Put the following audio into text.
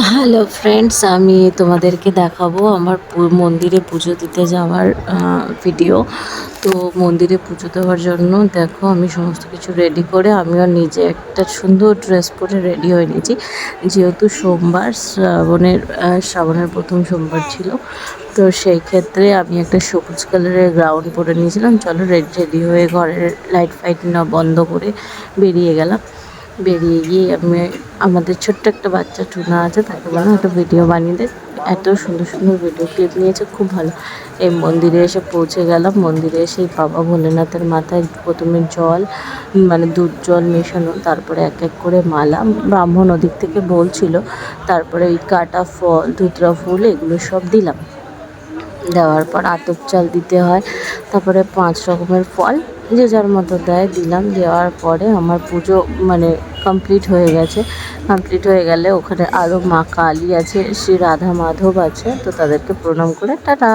Hello friends, আমি তোমাদেরকে দেখাবো আমার মন্দিরে পুজো দিতে যাওয়ার ভিডিও। তো মন্দিরে পুজো দেওয়ার জন্য দেখো আমি সমস্ত কিছু রেডি করে আমিও নিজে একটা সুন্দর ড্রেস পরে রেডি হয়ে নিয়েছি। যেহেতু সোমবার, শ্রাবণের প্রথম সোমবার ছিল, তো সেই ক্ষেত্রে আমি একটা সবুজ কালারের গ্রাউন্ড পরে নিয়েছিলাম। চলো রেডি হয়ে ঘরের লাইট ফাইট না বন্ধ করে বেরিয়ে গেলাম। বেরিয়ে গিয়ে আমাদের ছোট্ট একটা বাচ্চা টুনা আছে, তাকে বললাম একটা ভিডিও বানিয়ে দে। এত সুন্দর সুন্দর ভিডিও ক্লিপ নিয়েছে, খুব ভালো। এই মন্দিরে এসে পৌঁছে গেলাম। মন্দিরে এসে বাবা ভোলেনাথের মাথায় প্রথমে জল, মানে দুধ জল মেশানো, তারপরে এক এক করে মালা ব্রাহ্মণ ওদিক থেকে বলছিল, তারপরে ওই কাটা ফল, ধুতরা ফুল, এগুলো সব দিলাম। দেওয়ার পর আতপ চাল দিতে হয়, তারপরে 5 রকমের ফল যে যার মতো দেয়, দিলাম। দেওয়ার পরে আমার পুজো কমপ্লিট হয়ে গেছে। কমপ্লিট হয়ে গেলে ওখানে আরও মা কালী আছে, শ্রী রাধা মাধব আছে, তো তাদেরকে প্রণাম করে টাটা।